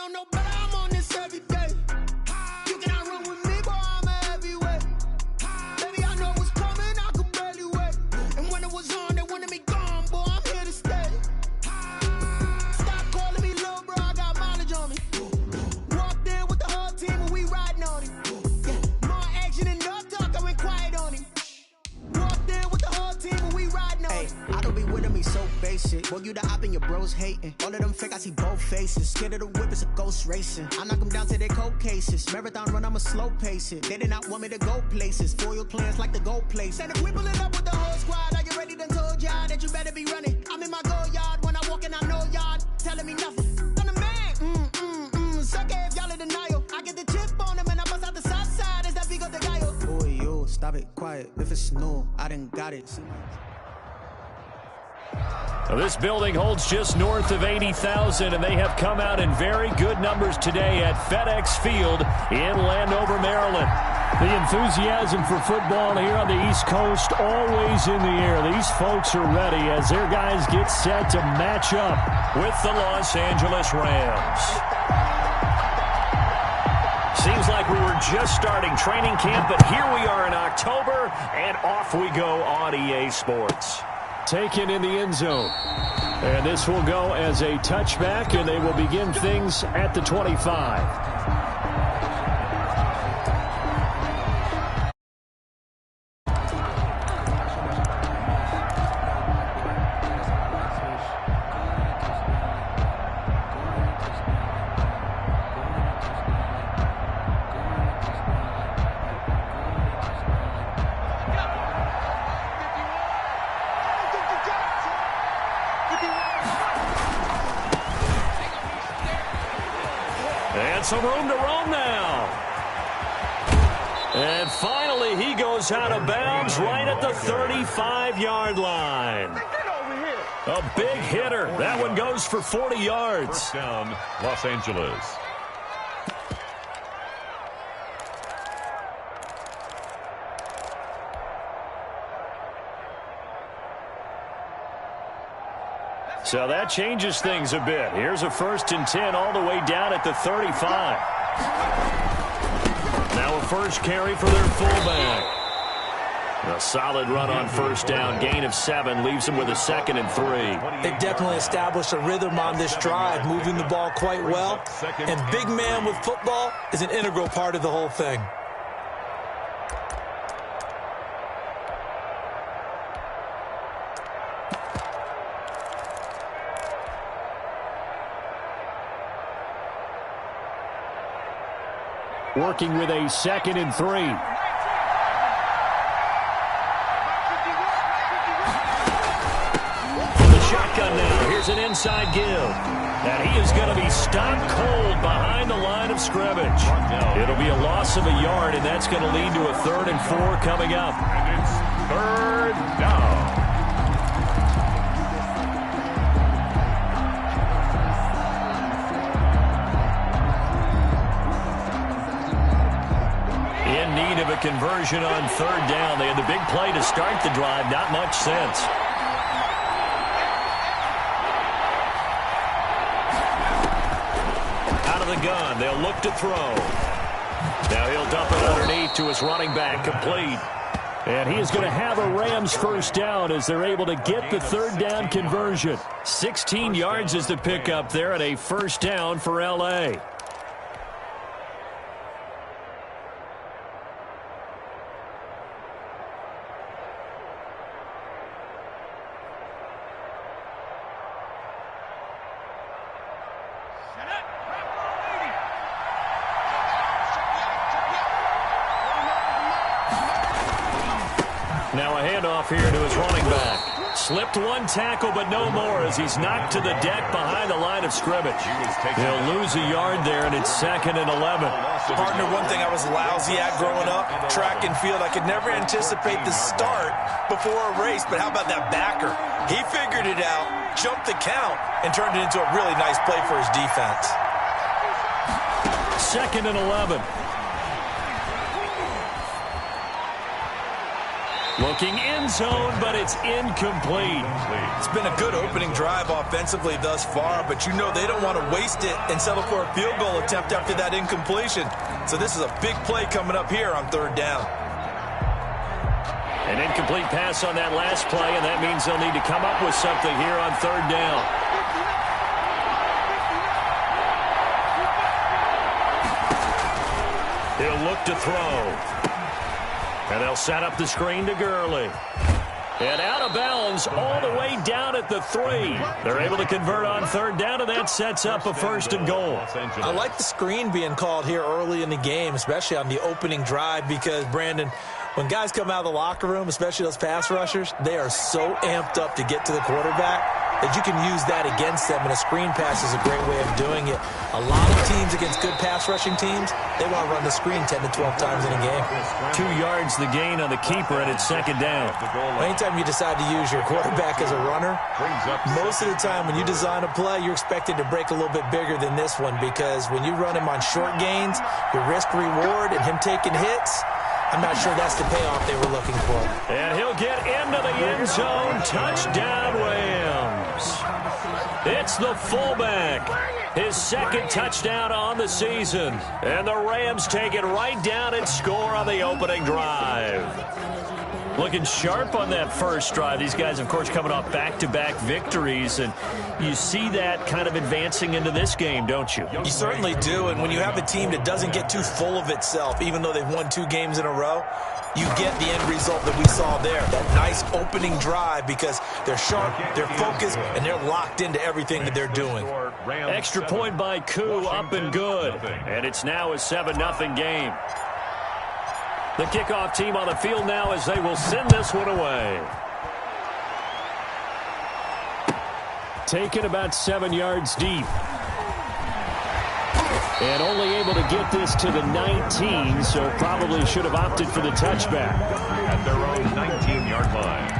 don't know better, I'm on this every day. You cannot run with me, boy, I'm a heavyweight. Baby, I know what's coming, I could barely wait. And when it was on, they wanted me gone, boy, I'm here to stay. Stop calling me little bro, I got mileage on me. Walked in with the whole team and we riding on him. Yeah, more action and no talk, I went quiet on him. Walked in with the whole team and we riding on him. I don't be with me so basic. Boy, you the op and your bros hating. All of them fake, I see both faces. Scared of the whip, it's a ghost racing. I knock them down to their cold cases. Marathon run, I'ma slow pace it. They did not want me to go places. Foil plans like the gold place. And if we pull it up with the whole squad, are you ready? Done told y'all that you better be running. I'm in my go yard when I walk in, I know y'all telling me nothing. I'm the man. Suck it if y'all in denial. I get the chip on them and I bust out the south side. Is that Vigo de Gallo? Boy, yo, stop it, quiet. If it's new, I done got it. Now, this building holds just north of 80,000, and they have come out in very good numbers today at FedEx Field in Landover, Maryland. The enthusiasm for football here on the East Coast always in the air. These folks are ready as their guys get set to match up with the Los Angeles Rams. Seems like we were just starting training camp, but here we are in October, and off we go on EA Sports. Taken in the end zone. And this will go as a touchback, and they will begin things at the 25. And some room to roam now. And finally, he goes out of bounds right at the 35-yard line. A big hitter. That one goes for 40 yards. First down, Los Angeles. So that changes things a bit. Here's a 1st and 10 all the way down at the 35. Now a first carry for their fullback. A solid run on first down. Gain of 7 leaves them with a 2nd and 3. They definitely established a rhythm on this drive, moving the ball quite well. And big man with football is an integral part of the whole thing. Working with a 2nd and 3. The shotgun now. Here's an inside give. And he is going to be stopped cold behind the line of scrimmage. It'll be a loss of a yard, and that's going to lead to a 3rd and 4 coming up. And it's 3rd down. Need of a conversion on 3rd down. They had the big play to start the drive. Not much sense. Out of the gun. They'll look to throw. Now he'll dump it underneath to his running back. Complete. And he is going to have a Rams first down as they're able to get the 3rd down conversion. 16 yards is the pickup there and a first down for L.A. Now a handoff here to his running back. Slipped one tackle, but no more as he's knocked to the deck behind the line of scrimmage. He'll lose a yard there, and it's 2nd and 11. Partner, one thing I was lousy at growing up, track and field. I could never anticipate the start before a race, but how about that backer? He figured it out, jumped the count, and turned it into a really nice play for his defense. 2nd and 11. Looking end zone, but it's incomplete. It's been a good opening drive offensively thus far, but you know they don't want to waste it and settle for a field goal attempt after that incompletion. So this is a big play coming up here on third down. An incomplete pass on that last play, and that means they'll need to come up with something here on third down. He'll look to throw. And they'll set up the screen to Gurley. And out of bounds all the way down at the 3. They're able to convert on third down, and that sets up a 1st and goal. I like the screen being called here early in the game, especially on the opening drive, because, Brandon, when guys come out of the locker room, especially those pass rushers, they are so amped up to get to the quarterback that you can use that against them, and a screen pass is a great way of doing it. A lot of teams against good pass rushing teams, they want to run the screen 10 to 12 times in a game. 2 yards the gain on the keeper, and it's 2nd down. Anytime you decide to use your quarterback as a runner, most of the time when you design a play, you're expected to break a little bit bigger than this one, because when you run him on short gains, your risk-reward and him taking hits, I'm not sure that's the payoff they were looking for. And he'll get into the end zone. Touchdown, Rams. It's the fullback. His 2nd touchdown on the season. And the Rams take it right down and score on the opening drive. Looking sharp on that first drive. These guys, of course, coming off back-to-back victories, and you see that kind of advancing into this game, don't you? You certainly do, and when you have a team that doesn't get too full of itself, even though they've won 2 games in a row, you get the end result that we saw there, that nice opening drive, because they're sharp, they're focused, and they're locked into everything that they're doing. Extra point by Koo, up and good. And it's now a 7-0 game. The kickoff team on the field now as they will send this one away. Taken about 7 yards deep. And only able to get this to the 19, so probably should have opted for the touchback. At their own 19-yard line.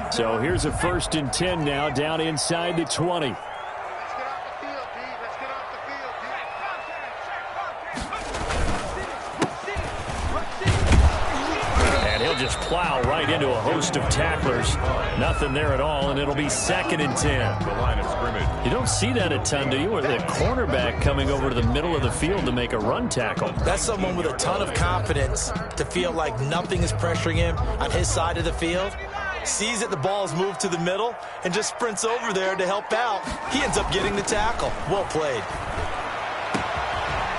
So here's a 1st and 10 now, down inside the 20. And he'll just plow right into a host of tacklers. Nothing there at all, and it'll be 2nd and 10. The line of scrimmage. You don't see that a ton, do you? Or the cornerback coming over to the middle of the field to make a run tackle. That's someone with a ton of confidence to feel like nothing is pressuring him on his side of the field. Sees that the ball is moved to the middle and just sprints over there to help out. He ends up getting the tackle. Well played.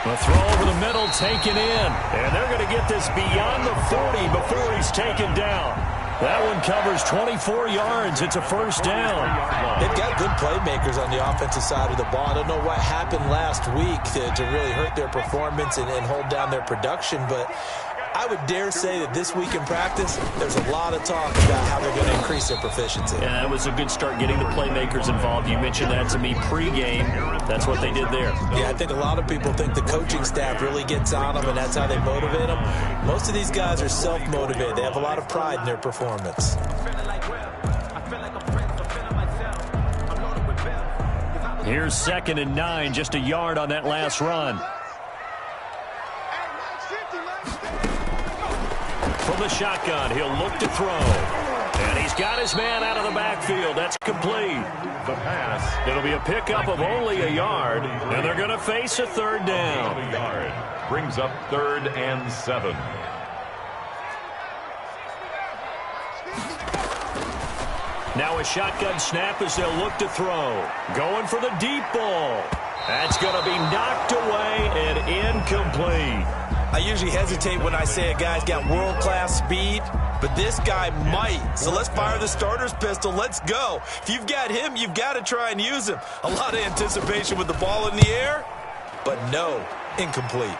A throw over the middle, taken in. And they're going to get this beyond the 40 before he's taken down. That one covers 24 yards. It's a 1st down. They've got good playmakers on the offensive side of the ball. I don't know what happened last week to really hurt their performance and hold down their production, but I would dare say that this week in practice, there's a lot of talk about how they're going to increase their proficiency. Yeah, that was a good start getting the playmakers involved. You mentioned that to me pregame. That's what they did there. Yeah, I think a lot of people think the coaching staff really gets on them, and that's how they motivate them. Most of these guys are self-motivated. They have a lot of pride in their performance. Here's 2nd and 9, just a yard on that last run. From the shotgun, he'll look to throw. And he's got his man out of the backfield. That's complete. The pass. It'll be a pickup of only a yard, and they're going to face a 3rd down. A yard. Brings up 3rd and 7. Now a shotgun snap as they'll look to throw. Going for the deep ball. That's going to be knocked away and incomplete. I usually hesitate when I say a guy's got world-class speed, but this guy might. So let's fire the starter's pistol. Let's go. If you've got him, you've got to try and use him. A lot of anticipation with the ball in the air, but no, incomplete.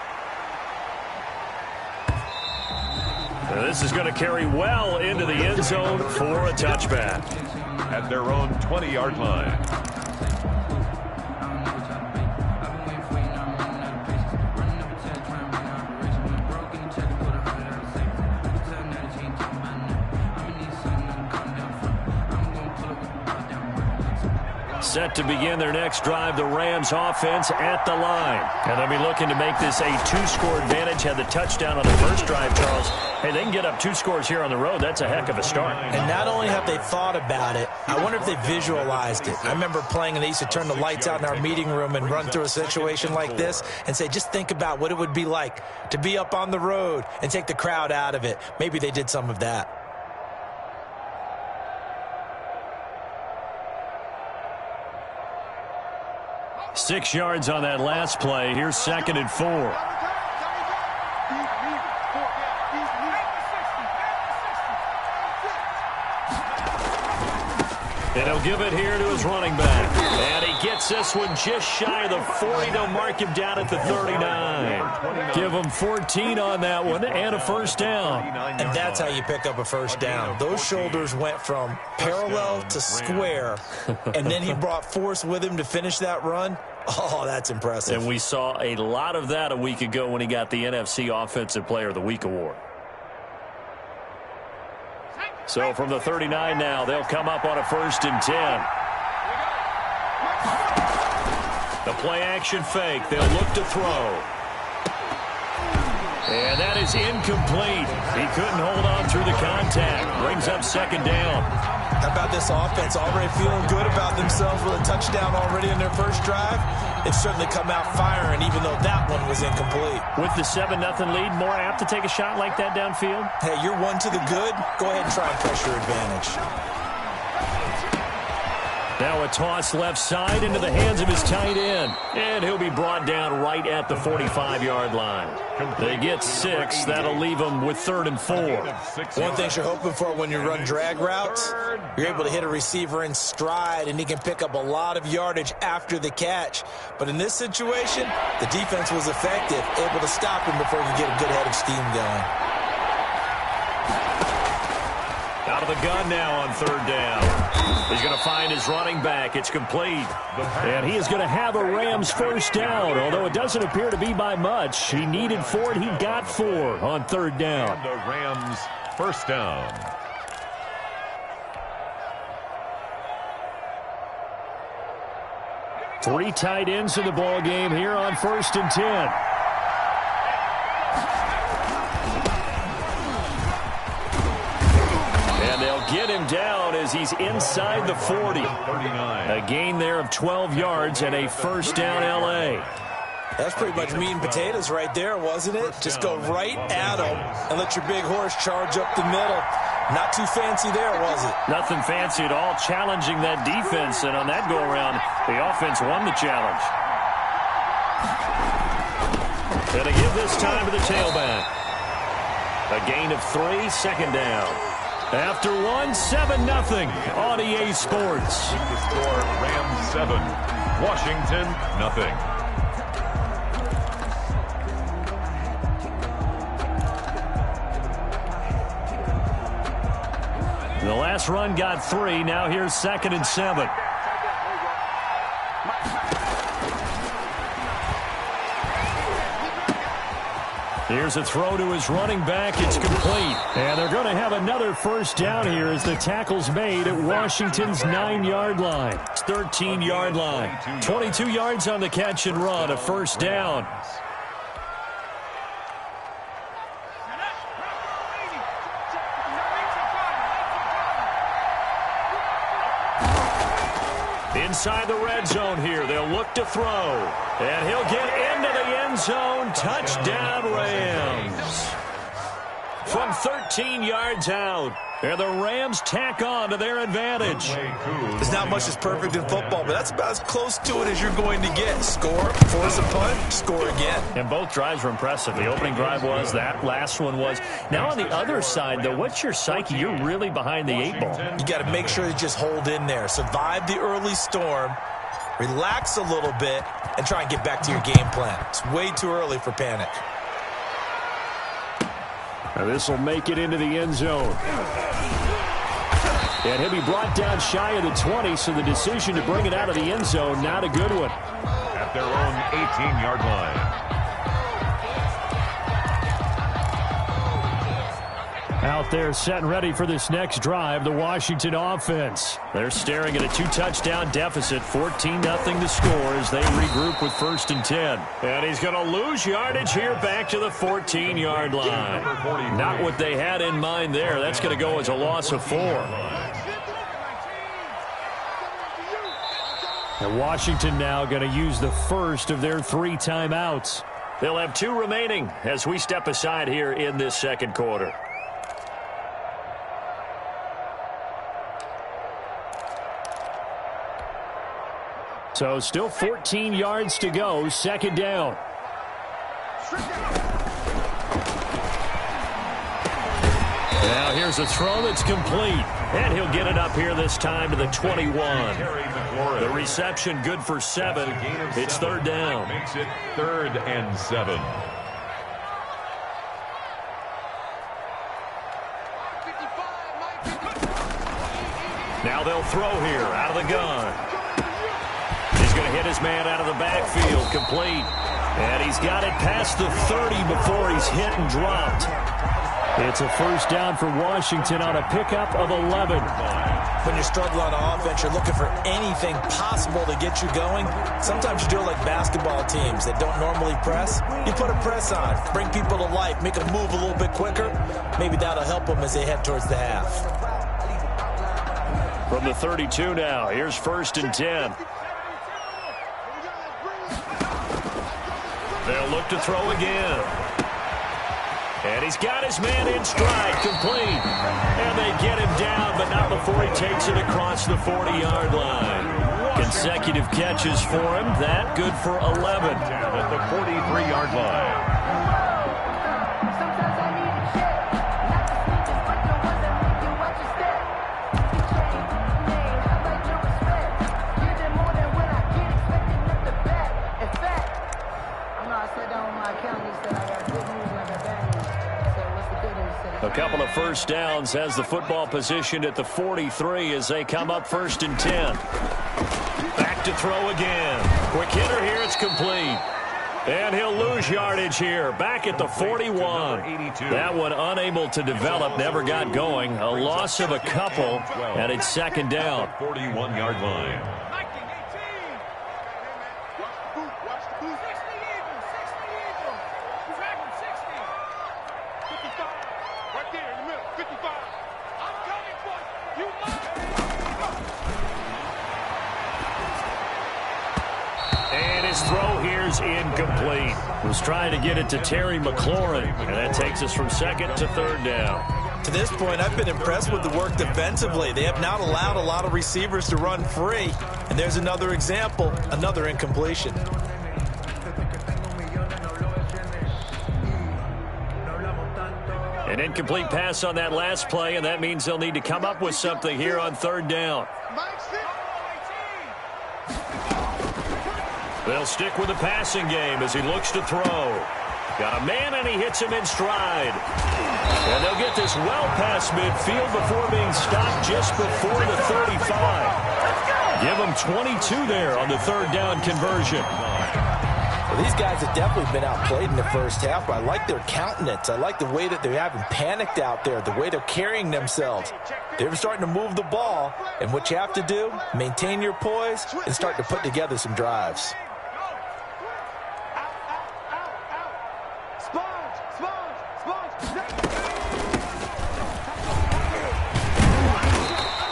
Now this is going to carry well into the end zone for a touchback. At their own 20-yard line. Set to begin their next drive, the Rams offense at the line. And they'll be looking to make this a 2-score advantage. Had the touchdown on the first drive, Charles. Hey, they can get up 2 scores here on the road. That's a heck of a start. And not only have they thought about it, I wonder if they visualized it. I remember playing and they used to turn the lights out in our meeting room and run through a situation like this and say, just think about what it would be like to be up on the road and take the crowd out of it. Maybe they did some of that. Six yards on that last play. Here's 2nd and 4. And he'll give it here to his running back. And he gets this one just shy of the 40. They'll mark him down at the 39. Give him 14 on that one and a first down. And that's how you pick up a first down. Those shoulders went from parallel to square, and then he brought force with him to finish that run. Oh, that's impressive. And we saw a lot of that a week ago when he got the NFC Offensive Player of the Week award. So from the 39 now, they'll come up on a 1st and 10. The play-action fake. They'll look to throw. And that is incomplete. He couldn't hold on through the contact. Brings up 2nd down. How about this offense already feeling good about themselves with a touchdown already in their first drive? They've certainly come out firing, even though that one was incomplete. With the 7-0 lead, more apt to take a shot like that downfield? Hey, you're one to the good. Go ahead and try and press your advantage. Now a toss left side into the hands of his tight end. And he'll be brought down right at the 45-yard line. They get 6. That'll leave them with 3rd and 4. One thing you're hoping for when you run drag routes, you're able to hit a receiver in stride, and he can pick up a lot of yardage after the catch. But in this situation, the defense was effective, able to stop him before he could get a good head of steam going. Out of the gun now on 3rd down. He's going to find his running back. It's complete. And he is going to have a Rams first down, although it doesn't appear to be by much. He needed 4, and he got 4 on 3rd down. And the Rams first down. Three tight ends in the ball game here on 1st and 10. Get him down as he's inside the 40. A gain there of 12 yards and a first down L.A. That's pretty much meat and potatoes right there, wasn't it? Just go right at him and let your big horse charge up the middle. Not too fancy there, was it? Nothing fancy at all, challenging that defense. And on that go-around, the offense won the challenge. And to give this time to the tailback. A gain of 3, 2nd down. After 1, 7-0 on EA Sports. The score, Rams 7, Washington 0. The last run got 3. Now here's 2nd and 7. Here's a throw to his running back. It's complete. And they're going to have another first down here as the tackle's made at Washington's 9-yard line. 13-yard line. 22 yards on the catch and run. A first down. Inside the red zone here. They'll look to throw. And he'll get into the end zone. Touchdown, Rams. From 13 yards out. And the Rams tack on to their advantage. There's not much that's perfect in football, but that's about as close to it as you're going to get. Score, force a punt, score again. And both drives were impressive. The opening drive was, that last one was. Now on the other side, though, what's your psyche? You're really behind the 8 ball. You got to make sure you just hold in there. Survive the early storm, relax a little bit, and try and get back to your game plan. It's way too early for panic. Now this will make it into the end zone. And he'll be brought down shy of the 20, so the decision to bring it out of the end zone, not a good one. At their own 18-yard line. Out there set and ready for this next drive, the Washington offense. They're staring at a 2-touchdown deficit, 14-0 to score as they regroup with 1st and 10. And he's going to lose yardage here back to the 14-yard line. Not what they had in mind there. That's going to go as a loss of 4. And Washington now going to use the first of their 3 timeouts. They'll have 2 remaining as we step aside here in this second quarter. So still 14 yards to go, 2nd down. Now here's a throw that's complete. And he'll get it up here this time to the 21. The reception good for 7. It's 3rd down. Makes it 3rd and 7. Now they'll throw here out of the gun. He's going to hit his man out of the backfield, complete. And he's got it past the 30 before he's hit and dropped. It's a 1st down for Washington on a pickup of 11. When you're struggling on offense, you're looking for anything possible to get you going. Sometimes you do it like basketball teams that don't normally press. You put a press on, bring people to life, make them move a little bit quicker. Maybe that'll help them as they head towards the half. From the 32 now, here's 1st and 10. They'll look to throw again. And he's got his man in stride, complete. And they get him down, but not before he takes it across the 40-yard line. Consecutive catches for him. That good for 11. At the 43-yard line. A couple of 1st downs has the football positioned at the 43 as they come up 1st and 10. Back to throw again. Quick hitter here, it's complete. And he'll lose yardage here, back at the 41. That one unable to develop, never got going. A loss of a couple, and it's 2nd down. 41-yard line. Throw here's incomplete. Was trying to get it to Terry McLaurin, and that takes us from 2nd to 3rd down. To this point, I've been impressed with the work defensively. They have not allowed a lot of receivers to run free. And there's another example, another incompletion. An incomplete pass on that last play, and that means they'll need to come up with something here on 3rd down. They'll stick with the passing game as he looks to throw. Got a man, and he hits him in stride. And they'll get this well past midfield before being stopped just before the 35. Give them 22 there on the 3rd down conversion. Well, these guys have definitely been outplayed in the first half, but I like their countenance. I like the way that they haven't panicked out there, the way they're carrying themselves. They're starting to move the ball, and what you have to do, maintain your poise and start to put together some drives.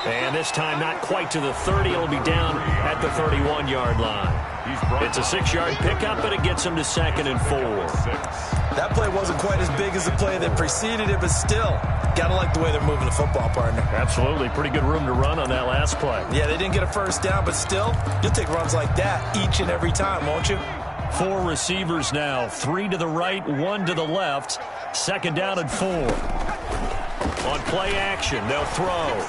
And this time not quite to the 30. It'll be down at the 31-yard line. It's a 6-yard pickup, and it gets him to 2nd and 4. That play wasn't quite as big as the play that preceded it, but still, got to like the way they're moving the football, partner. Absolutely. Pretty good room to run on that last play. Yeah, they didn't get a 1st down, but still, you'll take runs like that each and every time, won't you? 4 receivers now, 3 to the right, 1 to the left. 2nd down and 4. On play action, they'll throw.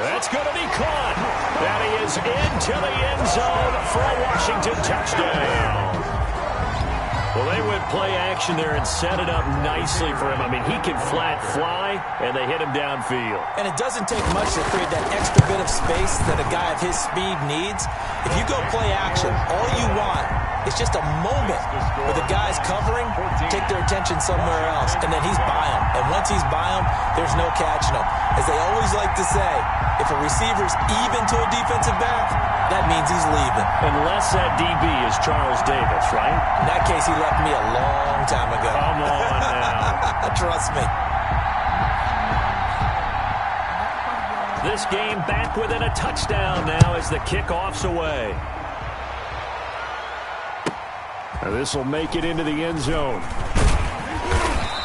That's going to be caught. That is into the end zone for a Washington touchdown. Well, they went play action there and set it up nicely for him. I mean, he can flat fly, and they hit him downfield. And it doesn't take much to create that extra bit of space that a guy of his speed needs. If you go play action, all you want is just a moment where the guys covering take their attention somewhere else, and then he's by him. And once he's by him, there's no catching him. As they always like to say, if a receiver's even to a defensive back, that means he's leaving. Unless that DB is Charles Davis, right? In that case, he left me a long time ago. Come on now. Trust me. This game back within a touchdown now as the kickoff's away. This will make it into the end zone.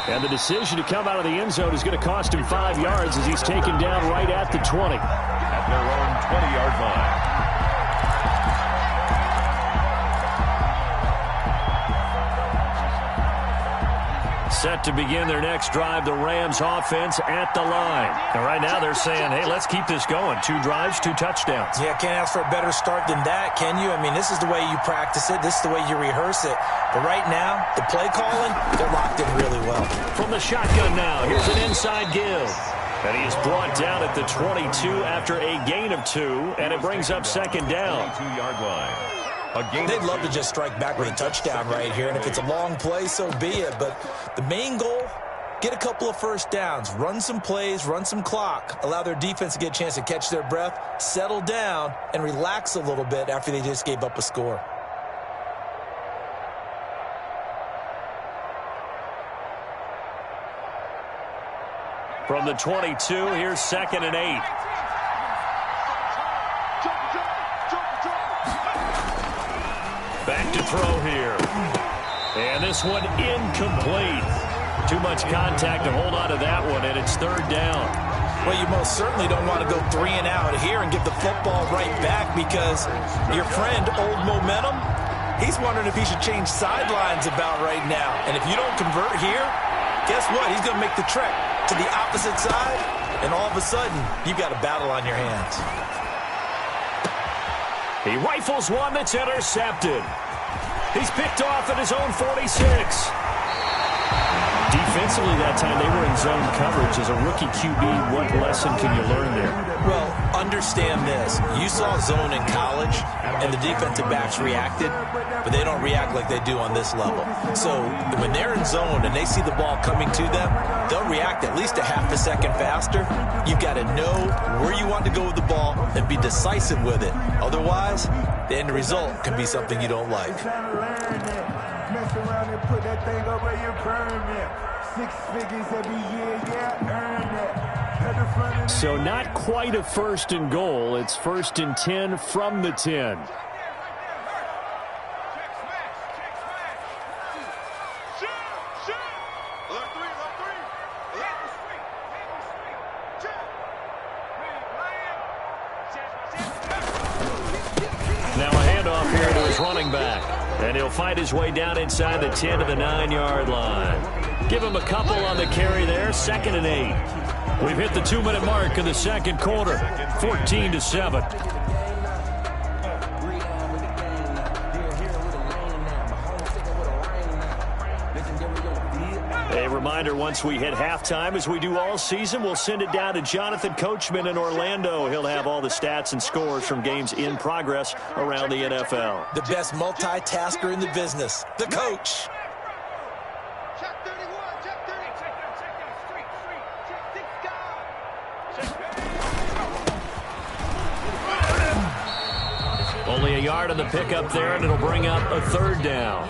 And the decision to come out of the end zone is going to cost him 5 yards as he's taken down right at the 20. At their own 20-yard line. Set to begin their next drive, the Rams offense at the line. And right now they're saying, hey, let's keep this going. 2 drives, 2 touchdowns. Yeah, can't ask for a better start than that, can you? I mean, this is the way you practice it. This is the way you rehearse it. But right now, the play calling, they're locked in really well. From the shotgun now, here's an inside give. And he is brought down at the 22 after a gain of 2, and it brings up second down. 22-yard line. They'd love to just strike back with a touchdown right here, and if it's a long play, so be it. But the main goal, get a couple of first downs, run some plays, run some clock, allow their defense to get a chance to catch their breath, settle down, and relax a little bit after they just gave up a score. From the 22, here's 2nd and 8. Back to throw here. And this one incomplete. Too much contact to hold on to that one, and it's 3rd down. Well, you most certainly don't want to go 3 and out here and give the football right back because your friend, Old Momentum, he's wondering if he should change sidelines about right now. And if you don't convert here, guess what? He's going to make the trek to the opposite side, and all of a sudden, you've got a battle on your hands. He rifles one that's intercepted. He's picked off at his own 46. Defensively that time, they were in zone coverage. As a rookie QB, what lesson can you learn there? Well, understand this. You saw zone in college, and the defensive backs reacted, but they don't react like they do on this level. So when they're in zone and they see the ball coming to them, they'll react at least a half a second faster. You've got to know where you want to go with the ball and be decisive with it. Otherwise, the end result can be something you don't like. Mess around and put that thing over your permit. 6 figures every year, yeah, earn that. So not quite a 1st and goal. It's 1st and 10 from the 10. Now a handoff here to his running back. And he'll fight his way down inside the 10 to the 9-yard line. Give him a couple on the carry there. 2nd and 8. We've hit the 2-minute mark in the second quarter. 14-7. A reminder, once we hit halftime, as we do all season, we'll send it down to Jonathan Coachman in Orlando. He'll have all the stats and scores from games in progress around the NFL. The best multitasker in the business, the coach. Check 31, check 30. Only a yard on the pickup there, and it'll bring up a 3rd down.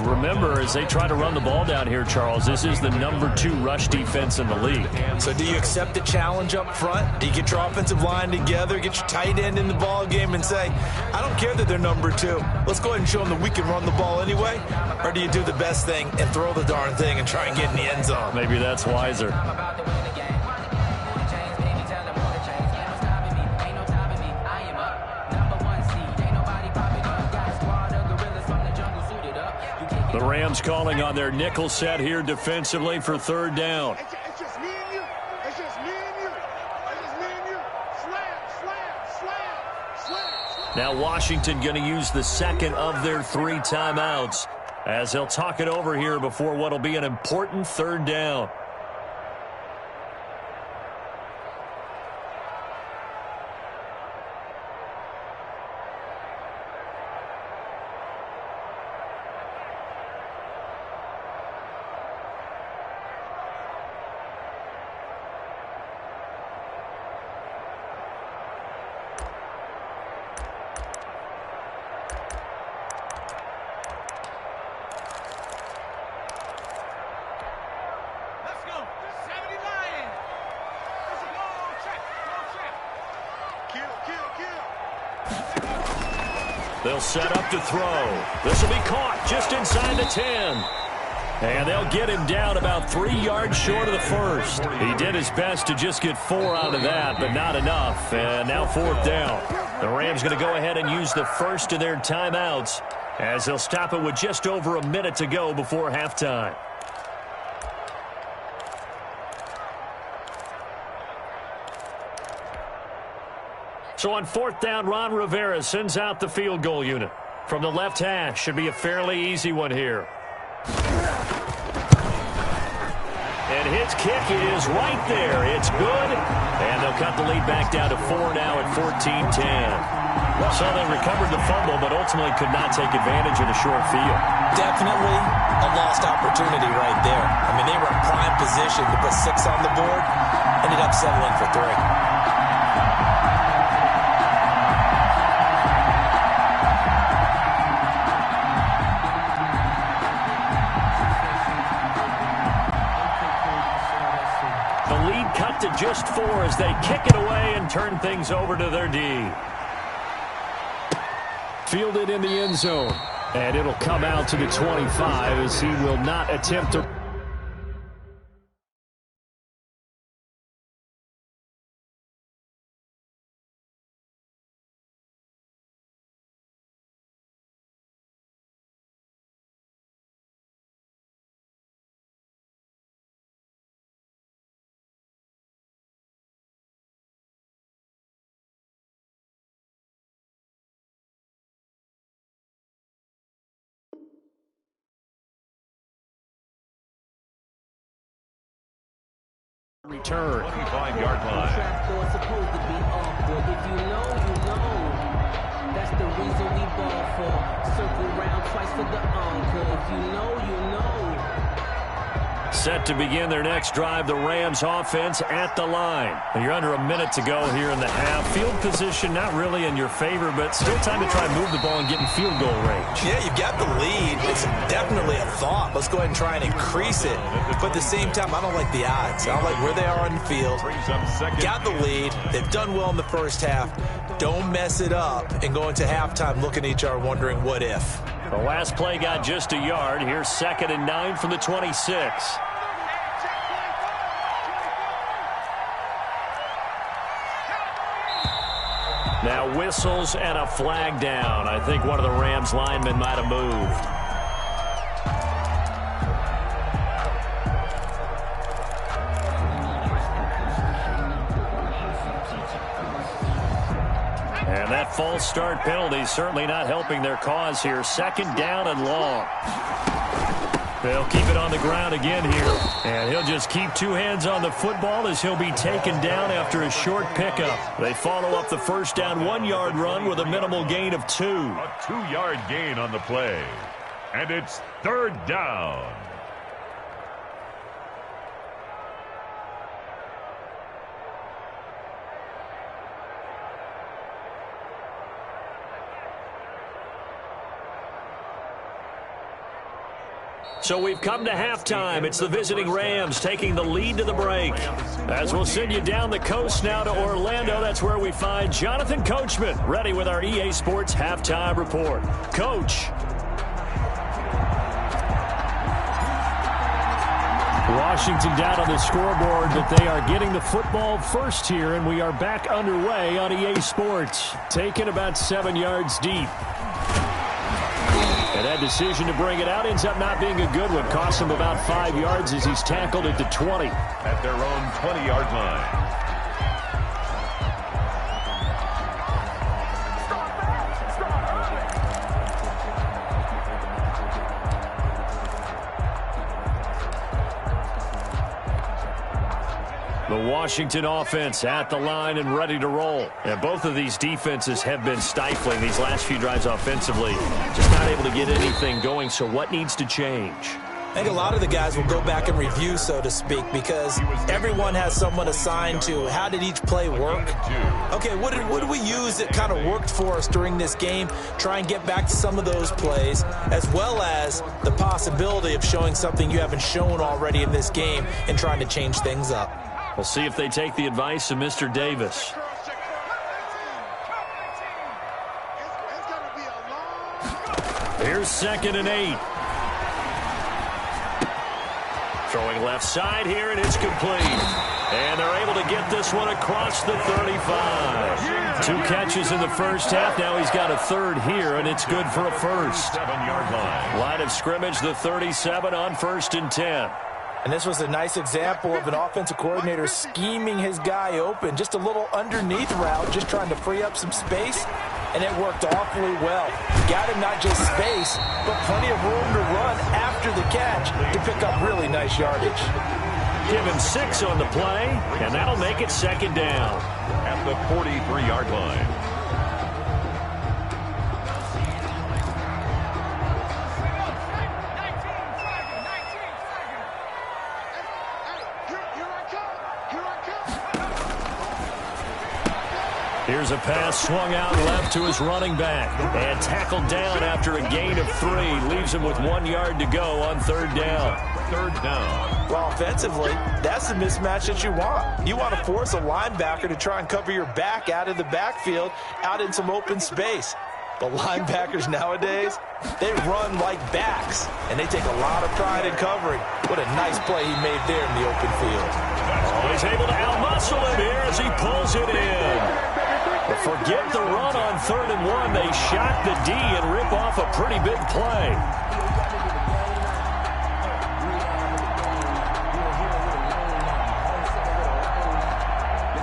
Remember, as they try to run the ball down here, Charles, this is the number 2 rush defense in the league. So do you accept the challenge up front? Do you get your offensive line together, get your tight end in the ball game and say, I don't care that they're number 2. Let's go ahead and show them that we can run the ball anyway? Or do you do the best thing and throw the darn thing and try and get in the end zone? Maybe that's wiser. The Rams calling on their nickel set here defensively for 3rd down. It's just me and you. It's just me and you. It's just me and you. Slam. Now Washington going to use the 2nd of their 3 timeouts. as he'll talk it over here before what will be an important third down. They'll set up to throw. This will be caught just inside the 10. And they'll get him down about 3 yards short of the first. He did his best to just get 4 out of that, but not enough. And now 4th down. The Rams going to go ahead and use the first of their timeouts as they'll stop it with just over a minute to go before halftime. So on 4th down, Ron Rivera sends out the field goal unit. From the left hash, should be a fairly easy one here. And his kick is right there. It's good. And they'll cut the lead back down to 4 now at 14-10. So they recovered the fumble, but ultimately could not take advantage of the short field. Definitely a lost opportunity right there. I mean, they were in prime position to put 6 on the board. Ended up settling for 3. To just 4 as they kick it away and turn things over to their D. Fielded in the end zone. And it'll come out to the 25 as he will not attempt to... return. 25-yard line. Supposed to be off, but if you know, you know. That's the reason we ball for. Circle round twice for the encore. If you know, you know. Set to begin their next drive, the Rams offense at the line. And you're under a minute to go here in the half. Field position not really in your favor, but still time to try and move the ball and get in field goal range. Yeah, you've got the lead. It's definitely a thought. Let's go ahead and try and increase it. But at the same time, I don't like the odds. I don't like where they are on the field. Got the lead. They've done well in the first half. Don't mess it up and go into halftime looking at each other wondering what if. The last play got just a yard. Here's 2nd and 9 from the 26. Now whistles and a flag down. I think one of the Rams linemen might have moved. And that false start penalty certainly not helping their cause here. 2nd down and long. They'll keep it on the ground again here. And he'll just keep 2 hands on the football as he'll be taken down after a short pickup. They follow up the first down 1-yard run with a minimal gain of 2. A 2-yard gain on the play. And it's 3rd down. So we've come to halftime. It's the visiting Rams taking the lead to the break. As we'll send you down the coast now to Orlando, that's where we find Jonathan Coachman, ready with our EA Sports Halftime Report. Coach. Washington down on the scoreboard, but they are getting the football first here, and we are back underway on EA Sports. Taken about 7 yards deep. And that decision to bring it out ends up not being a good one. Costs him about 5 yards as he's tackled at the 20. At their own 20-yard line. The Washington offense at the line and ready to roll. And both of these defenses have been stifling these last few drives offensively. Just not able to get anything going, so what needs to change? I think a lot of the guys will go back and review, so to speak, because everyone has someone assigned to how did each play work. Okay, what did we use that kind of worked for us during this game? Try and get back to some of those plays, as well as the possibility of showing something you haven't shown already in this game and trying to change things up. We'll see if they take the advice of Mr. Davis. Here's 2nd and 8. Throwing left side here, and it's complete. And they're able to get this one across the 35. 2 catches in the first half. Now he's got a 3rd here, and it's good for a first. 7-yard line. Line of scrimmage, the 37 on 1st and 10. And this was a nice example of an offensive coordinator scheming his guy open. Just a little underneath route, just trying to free up some space, and it worked awfully well. Got him not just space, but plenty of room to run after the catch to pick up really nice yardage. Give him 6 on the play, and that'll make it 2nd down. At the 43-yard line. Here's a pass swung out left to his running back. And tackled down after a gain of 3. Leaves him with 1 yard to go on 3rd down. 3rd down. Well, offensively, that's the mismatch that you want. You want to force a linebacker to try and cover your back out of the backfield, out in some open space. But linebackers nowadays, they run like backs, and they take a lot of pride in covering. What a nice play he made there in the open field. Oh, he's able to outmuscle him here as he pulls it in. But forget the run on 3rd and 1. They shot the D and rip off a pretty big play.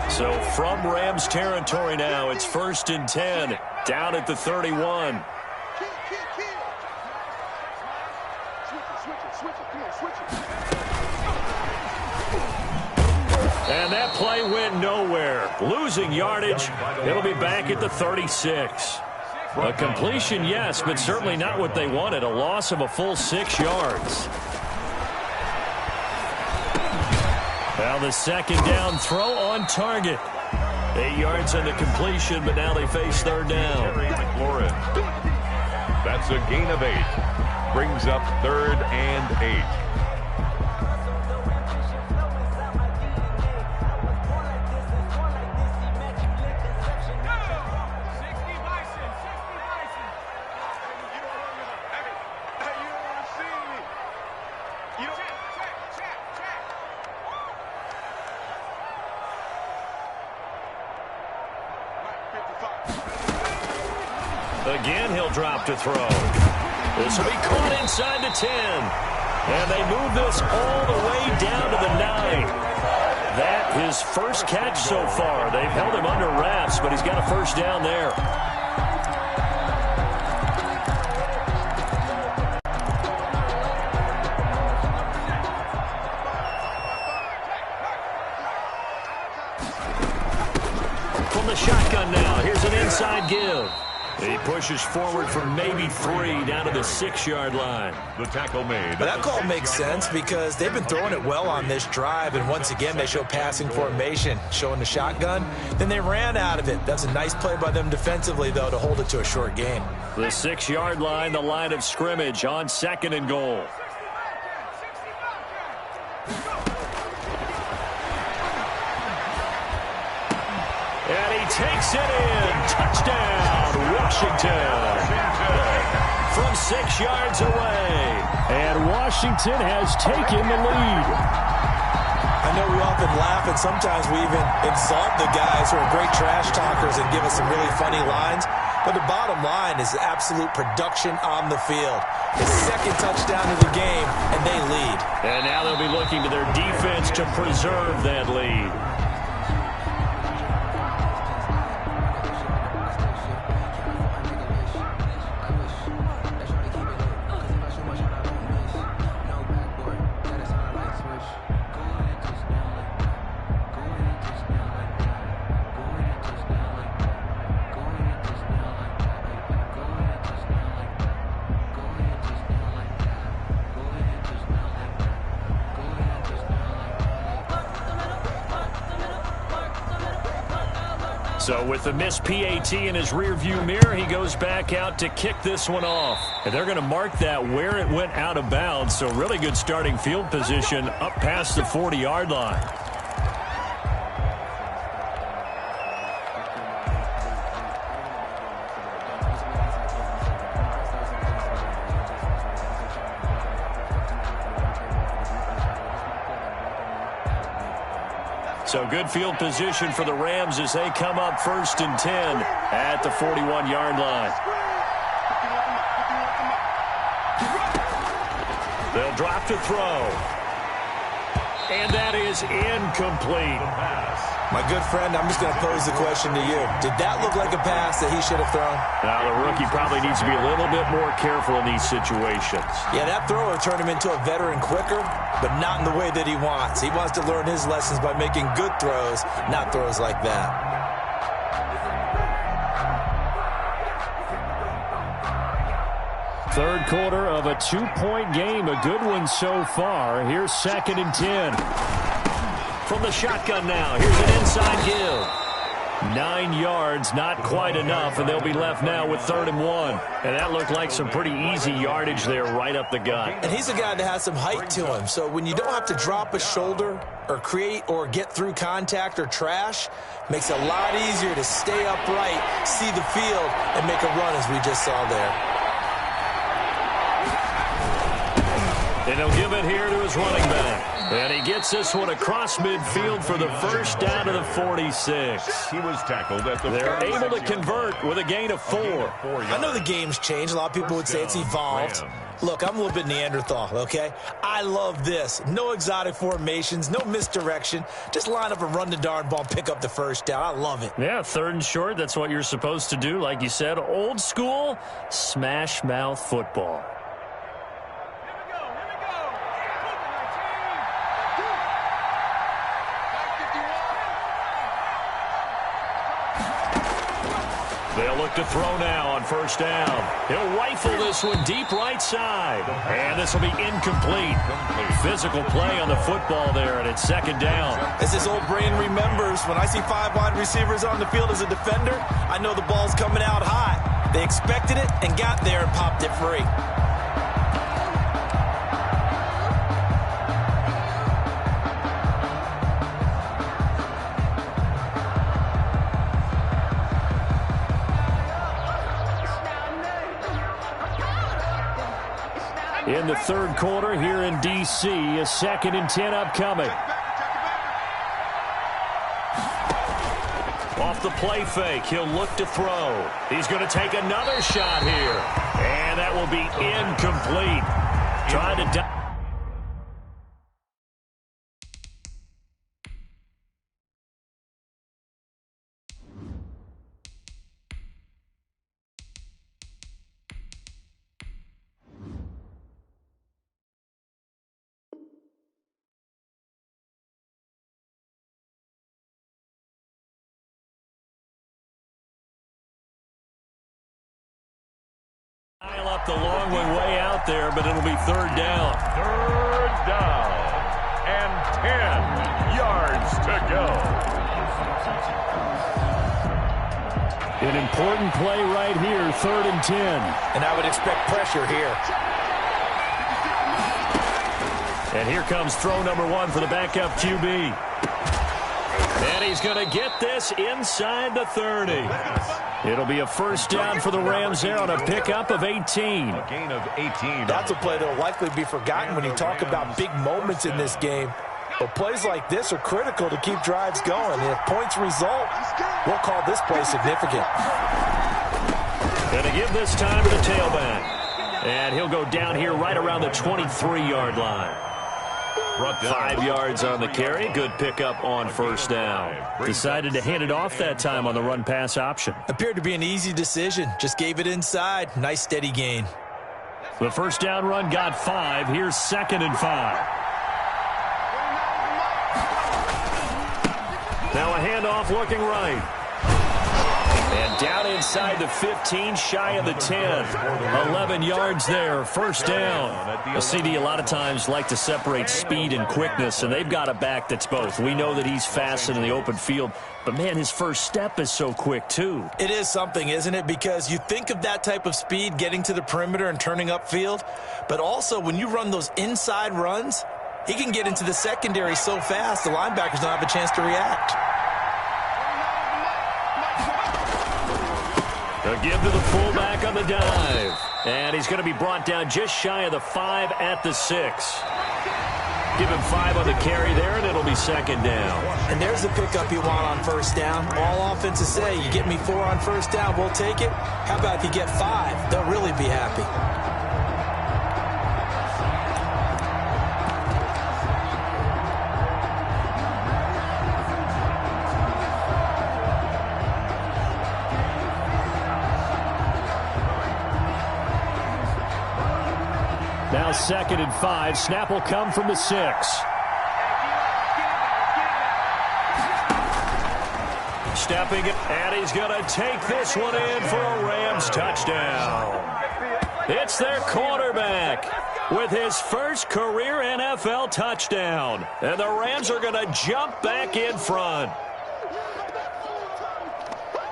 So from Rams territory now, it's 1st and 10, down at the 31. And that play went nowhere. Losing yardage. It'll be back at the 36. A completion, yes, but certainly not what they wanted. A loss of a full 6 yards. Now the 2nd down throw on target. 8 yards on the completion, but now they face 3rd down. That's a gain of 8. Brings up 3rd and 8. Again, he'll drop to throw. This will be caught inside the 10. And they move this all the way down to the 9. That his first catch so far. They've held him under wraps, but he's got a 1st down there. From the shotgun now, here's an inside give. He pushes forward for maybe 3 down to the 6-yard line. The tackle made. But that call makes sense because they've been throwing it well on this drive, and once again they show passing formation, showing the shotgun. Then they ran out of it. That's a nice play by them defensively, though, to hold it to a short gain. The 6-yard line, the line of scrimmage on 2nd and goal. And he takes it in. Touchdown, Washington. From 6 yards away. And Washington has taken the lead. I know we often laugh, and sometimes we even insult the guys who are great trash talkers and give us some really funny lines. But the bottom line is absolute production on the field. His 2nd touchdown of the game, and they lead. And now they'll be looking to their defense to preserve that lead. So with the missed PAT in his rearview mirror, he goes back out to kick this one off. And they're going to mark that where it went out of bounds. So really good starting field position up past the 40-yard line. So good field position for the Rams as they come up 1st and 10 at the 41-yard line. They'll drop to throw. And that is incomplete. My good friend, I'm just going to pose the question to you. Did that look like a pass that he should have thrown? Now, the rookie probably needs to be a little bit more careful in these situations. Yeah, that throw will turn him into a veteran quicker, but not in the way that he wants. He wants to learn his lessons by making good throws, not throws like that. Third quarter of a 2-point game. A good one so far. Here's 2nd and 10. From the shotgun now. Here's an inside give. 9 yards, not quite enough, and they'll be left now with 3rd and 1. And that looked like some pretty easy yardage there right up the gut. And he's a guy that has some height to him, so when you don't have to drop a shoulder or create or get through contact or trash, makes it a lot easier to stay upright, see the field, and make a run as we just saw there. And he'll give it here to his running back. And he gets this one across midfield for the first down to the 46. He was tackled at the They're able to convert with a gain of 4. I know the game's changed. A lot of people would say it's evolved. Look, I'm a little bit Neanderthal, okay? I love this. No exotic formations, no misdirection. Just line up and run the darn ball, pick up the first down. I love it. Yeah, 3rd and short. That's what you're supposed to do. Like you said, old school, smash mouth football. They'll look to throw now on 1st down. He'll rifle this one deep right side. And this will be incomplete. Physical play on the football there, and it's 2nd down. As his old brain remembers, when I see 5 wide receivers on the field as a defender, I know the ball's coming out hot. They expected it and got there and popped it free. In the 3rd quarter here in D.C., a 2nd and 10 upcoming. Off the play fake, he'll look to throw. He's going to take another shot here. And that will be incomplete. Trying to... up the long way out there, but it'll be 3rd down. 3rd down and 10 yards to go. An important play right here, 3rd and 10. And I would expect pressure here. And here comes throw number 1 for the backup QB. And he's going to get this inside the 30. It'll be a 1st down for the Rams there on a pickup of 18. A gain of 18. That's a play that will likely be forgotten when you talk about big moments in this game. But plays like this are critical to keep drives going. And if points result, we'll call this play significant. Going to give this time to the tailback. And he'll go down here right around the 23-yard line. 5 yards on the carry. Good pickup on 1st down. Decided to hand it off that time on the run-pass option. Appeared to be an easy decision. Just gave it inside. Nice steady gain. The 1st down run got 5. Here's 2nd and 5. Now a handoff looking right. And down inside the 15, shy of the 10. 11 yards there, first down. The CD a lot of times like to separate speed and quickness, and they've got a back that's both. We know that he's fast in the open field, but, man, his first step is so quick, too. It is something, isn't it? Because you think of that type of speed getting to the perimeter and turning upfield, but also when you run those inside runs, he can get into the secondary so fast the linebackers don't have a chance to react. A give to the fullback on the dive. And he's going to be brought down just shy of the 5 at the 6. Give him 5 on the carry there, and it'll be second down. And there's the pickup you want on first down. All offenses say, you get me 4 on first down, we'll take it. How about if you get 5? They'll really be happy. Now second and 5. Snap will come from the 6. Stepping, and he's going to take this one in for a Rams touchdown. It's their quarterback with his first career NFL touchdown. And the Rams are going to jump back in front.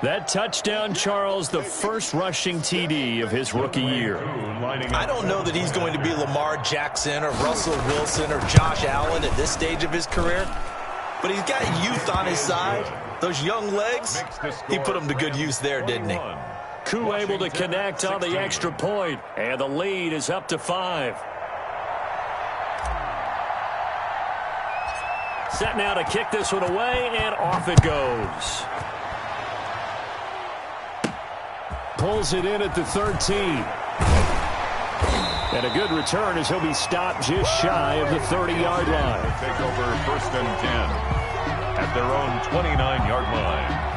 That touchdown, Charles, the first rushing TD of his rookie year. I don't know that he's going to be Lamar Jackson or Russell Wilson or Josh Allen at this stage of his career, but he's got youth on his side. Those young legs, he put them to good use there, didn't he? Koo able to connect on the extra point, and the lead is up to 5. Set now to kick this one away, and off it goes. Pulls it in at the 13. And a good return as he'll be stopped just shy of the 30-yard line. Take over first and 10 at their own 29-yard line.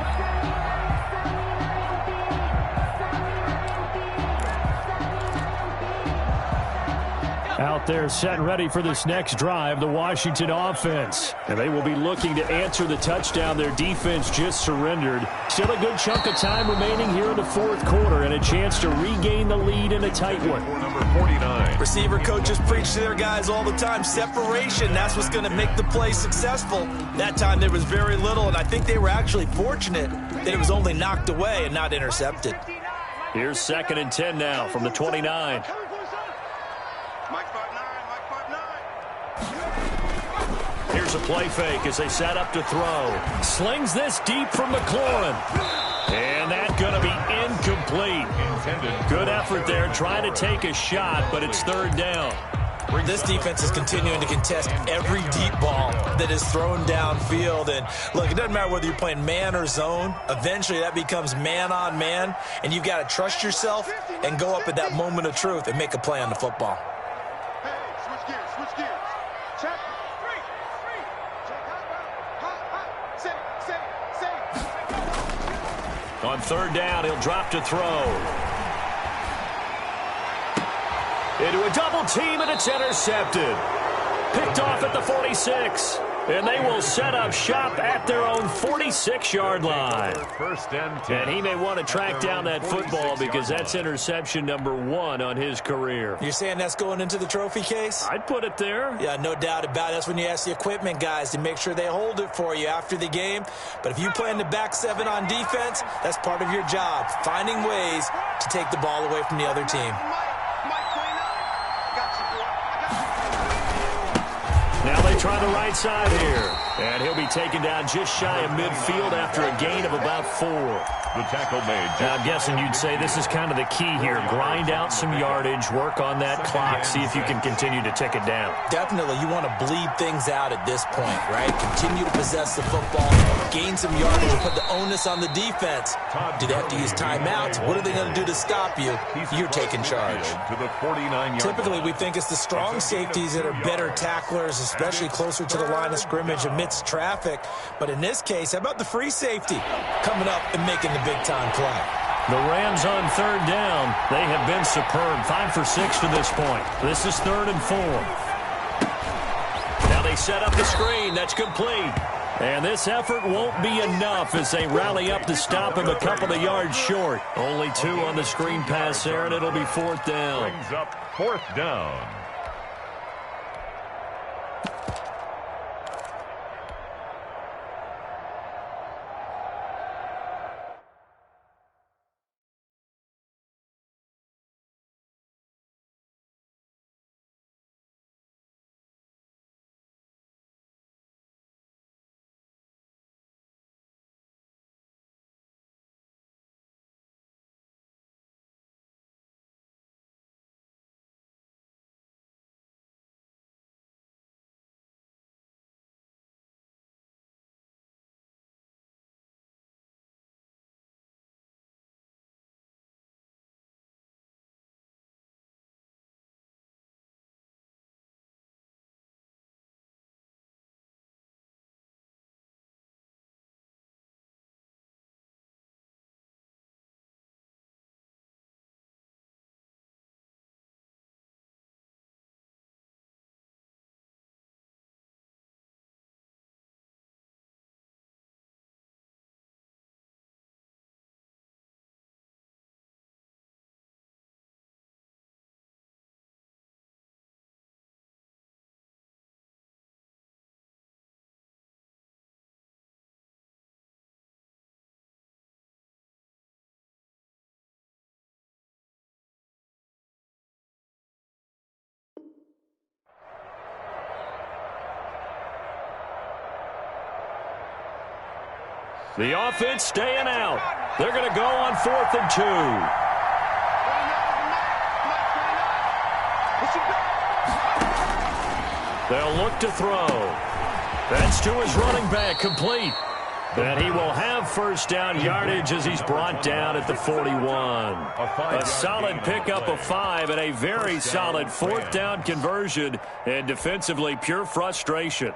Out there set and ready for this next drive, the Washington offense. And they will be looking to answer the touchdown their defense just surrendered. Still a good chunk of time remaining here in the fourth quarter and a chance to regain the lead in a tight one. Number 49. Receiver coaches preach to their guys all the time. Separation, that's what's going to make the play successful. That time there was very little, and I think they were actually fortunate that it was only knocked away and not intercepted. Here's second and 10 now from the 29. Here's a play fake as they set up to throw. Slings this deep from McLaurin. And that's going to be incomplete. Good effort there trying to take a shot, but it's third down. This defense is continuing to contest every deep ball that is thrown downfield. And, look, it doesn't matter whether you're playing man or zone. Eventually that becomes man on man, and you've got to trust yourself and go up at that moment of truth and make a play on the football. On third down, he'll drop to throw. Into a double team, and it's intercepted. Picked off at the 46. And they will set up shop at their own 46-yard line. First and 10. And he may want to track down that football because that's interception number 1 on his career. You're saying that's going into the trophy case? I'd put it there. Yeah, no doubt about it. That's when you ask the equipment guys to make sure they hold it for you after the game. But if you play in the back 7 on defense, that's part of your job, finding ways to take the ball away from the other team. Now they try the right side here. And he'll be taken down just shy of midfield after a gain of about 4. The tackle made. Now, I'm guessing you'd say this is kind of the key here. Grind out some yardage, work on that clock, see if you can continue to tick it down. Definitely, you want to bleed things out at this point, right? Continue to possess the football, gain some yardage, and put the onus on the defense. Do they have to use timeouts? What are they going to do to stop you? You're taking charge. To the 49-yard Typically, we think it's the strong safeties that are better tacklers, especially closer to the line of scrimmage amidst traffic. But in this case, how about the free safety coming up and making the big-time play? The Rams on third down. They have been superb. 5 for 6 to this point. This is 3rd and 4. Now they set up the screen. That's complete. And this effort won't be enough as they rally up to stop him a couple of yards short. Only 2 on the screen pass there, and it'll be 4th down. Brings up 4th down. The offense staying out. They're going to go on 4th and 2. They'll look to throw. That's to his running back, complete. And he will have 1st down yardage as he's brought down at the 41. A solid pickup of 5 and a very solid 4th down conversion, and defensively pure frustration.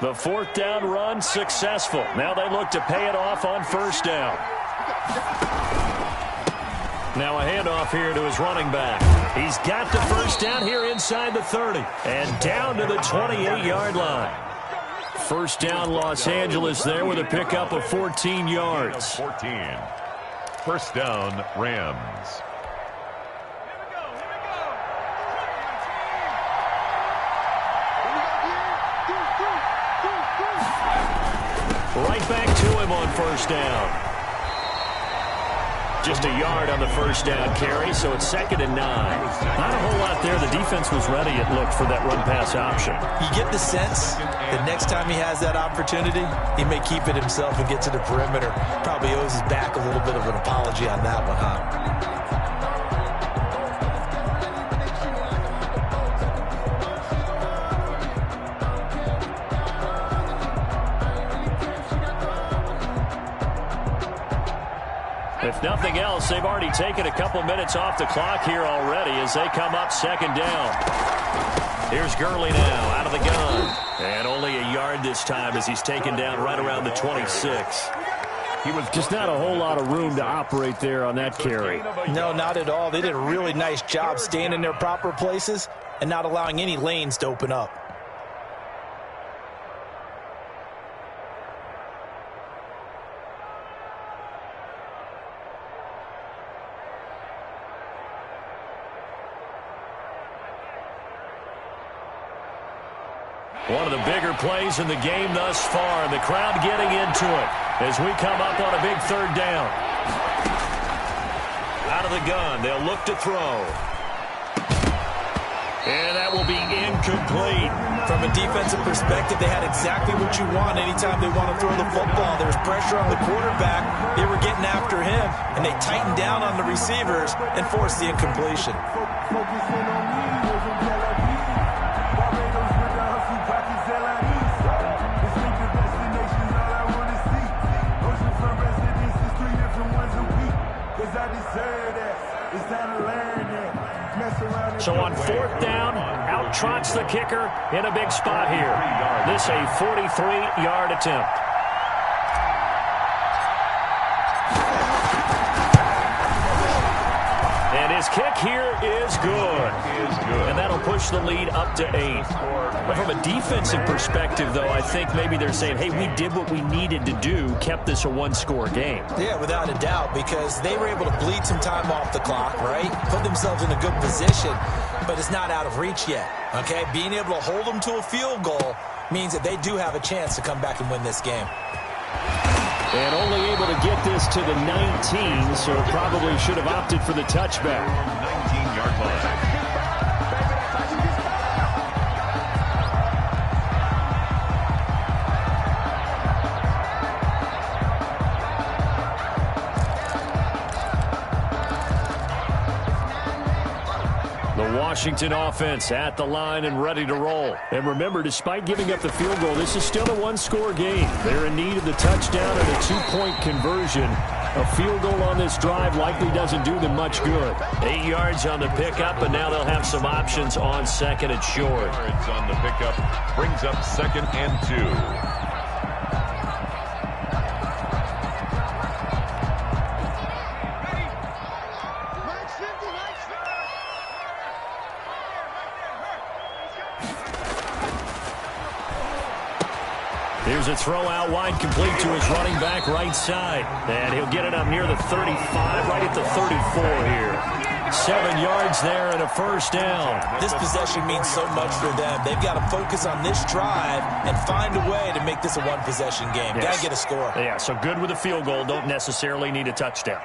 The 4th down run successful. Now they look to pay it off on 1st down. Now a handoff here to his running back. He's got the 1st down here inside the 30 and down to the 28-yard line. 1st down Los Angeles there with a pickup of 14 yards. 14. 1st down Rams. Right back to him on 1st down. Just a yard on the 1st down carry, so it's 2nd and 9. Not a whole lot there. The defense was ready, it looked, for that run-pass option. You get the sense that next time he has that opportunity, he may keep it himself and get to the perimeter. Probably owes his back a little bit of an apology on that one, huh? If nothing else, they've already taken a couple minutes off the clock here already as they come up 2nd down. Here's Gurley now out of the gun. And only a yard this time as he's taken down right around the 26. He was just not a whole lot of room to operate there on that carry. No, not at all. They did a really nice job staying in their proper places and not allowing any lanes to open up. One of the bigger plays in the game thus far, and the crowd getting into it as we come up on a big 3rd down. Out of the gun, they'll look to throw. And that will be incomplete. From a defensive perspective, they had exactly what you want anytime they want to throw the football. There was pressure on the quarterback. They were getting after him, and they tightened down on the receivers and forced the incompletion. Focusing on me, wasn't Tel Aviv. Barbados with the hustle, pockets LIDs. Distinctive destinations, all I want to see. Oceanfront residences, 3 different ones a week. Cause I deserve that. It's time to learn that. Mess around and So on 4th down, out trots the kicker in a big spot here. This a 43-yard attempt. And his kick here is good. And that'll push the lead up to 8. But from a defensive perspective, though, I think maybe they're saying, hey, we did what we needed to do, kept this a one-score game. Yeah, without a doubt, because they were able to bleed some time off the clock, right? Put themselves in a good position, but it's not out of reach yet, okay? Being able to hold them to a field goal means that they do have a chance to come back and win this game. And only able to get this to the 19, so probably should have opted for the touchback. 19-yard line. Washington offense at the line and ready to roll. And remember, despite giving up the field goal, this is still a one-score game. They're in need of the touchdown and a two-point conversion. A field goal on this drive likely doesn't do them much good. 8 yards on the pickup, and now they'll have some options on second and short. 8 yards on the pickup brings up 2nd and 2. Here's a throw out wide, complete to his running back right side. And he'll get it up near the 35, right at the 34 here. 7 yards there and a first down. This possession means so much for them. They've got to focus on this drive and find a way to make this a one-possession game. Yes. Got to get a score. Yeah, so good with a field goal. Don't necessarily need a touchdown.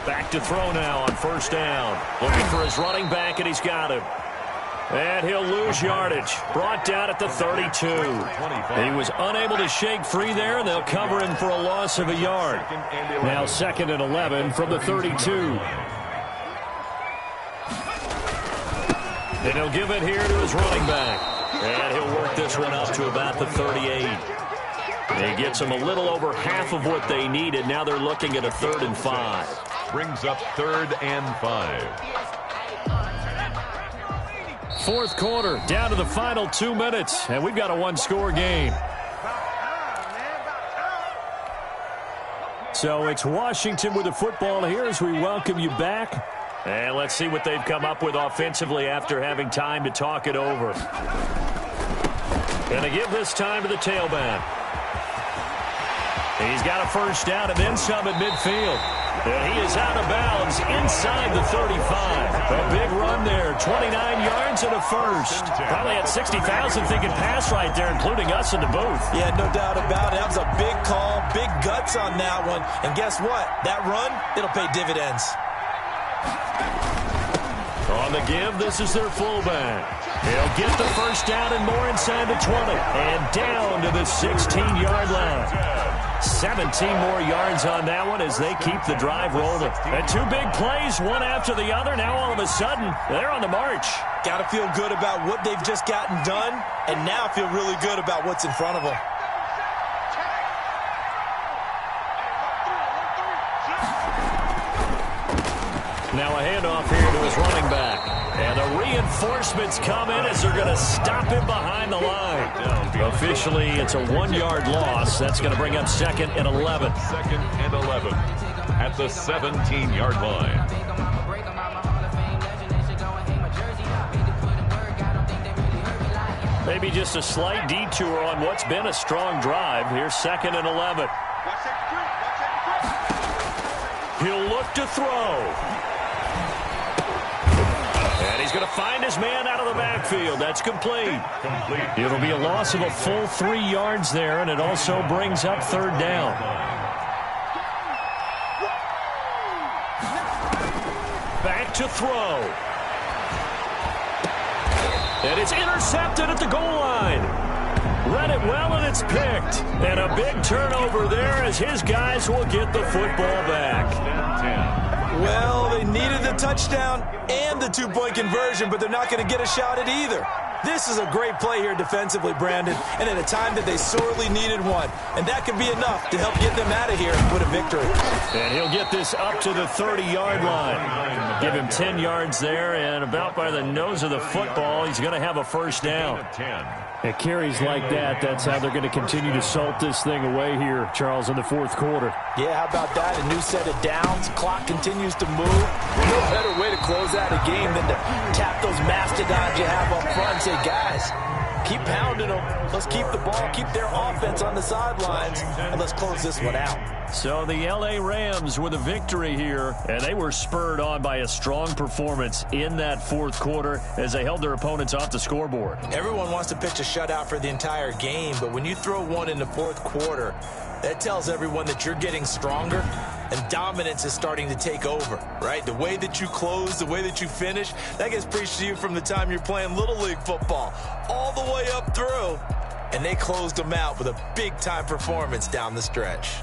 Back to throw now on first down. Looking for his running back, and he's got him. And he'll lose yardage. Brought down at the 32. He was unable to shake free there, and they'll cover him for a loss of a yard. Now 2nd and 11 from the 32. And he'll give it here to his running back. And he'll work this one up to about the 38. He gets them a little over half of what they needed. Now they're looking at a 3rd and 5. Brings up 3rd and 5. Fourth quarter, down to the final 2 minutes, and we've got a one-score game. So it's Washington with the football here as we welcome you back. And let's see what they've come up with offensively after having time to talk it over. Going to give this time to the tailback. He's got a first down and then some at midfield. And he is out of bounds inside the 35. A big run there, 29 yards and a first. Probably had 60,000 thinking pass right there, including us in the booth. Yeah, no doubt about it. That was a big call, big guts on that one. And guess what? That run, it'll pay dividends. On the give, this is their fullback. He'll get the first down and more inside the 20. And down to the 16-yard line. 17 more yards on that one as they keep the drive rolling. And 2 big plays, one after the other. Now all of a sudden, they're on the march. Got to feel good about what they've just gotten done, and now feel really good about what's in front of them. Now a handoff here to his running back. And the reinforcements come in as they're going to stop him behind the line. Officially, it's a 1-yard loss. That's going to bring up 2nd and 11. 2nd and 11 at the 17-yard line. Maybe just a slight detour on what's been a strong drive. Here's 2nd and 11. He'll look to throw. And he's going to find his man out of the backfield. That's complete. It'll be a loss of a full 3 yards there, and it also brings up 3rd down. Back to throw. And it's intercepted at the goal line. Read it well, and it's picked. And a big turnover there as his guys will get the football back. Well, they needed the touchdown and the 2-point conversion, but they're not going to get a shot at either. This is a great play here defensively, Brandon, and at a time that they sorely needed one. And that could be enough to help get them out of here with a victory. And he'll get this up to the 30-yard line. Give him 10 yards there, and about by the nose of the football, he's going to have a first down. At carries like that, that's how they're going to continue to salt this thing away here, Charles, in the fourth quarter. Yeah, how about that? A new set of downs. Clock continues to move. No better way to close out a game than to tap those mastodons you have up front and say, guys, keep pounding them. Let's keep the ball, keep their offense on the sidelines, and let's close this one out. So the L.A. Rams with a victory here, and they were spurred on by a strong performance in that fourth quarter as they held their opponents off the scoreboard. Everyone wants to pitch a shutout for the entire game, but when you throw one in the fourth quarter, that tells everyone that you're getting stronger and dominance is starting to take over, right? The way that you close, the way that you finish, that gets preached to you from the time you're playing Little League football all the way up through, and they closed them out with a big-time performance down the stretch.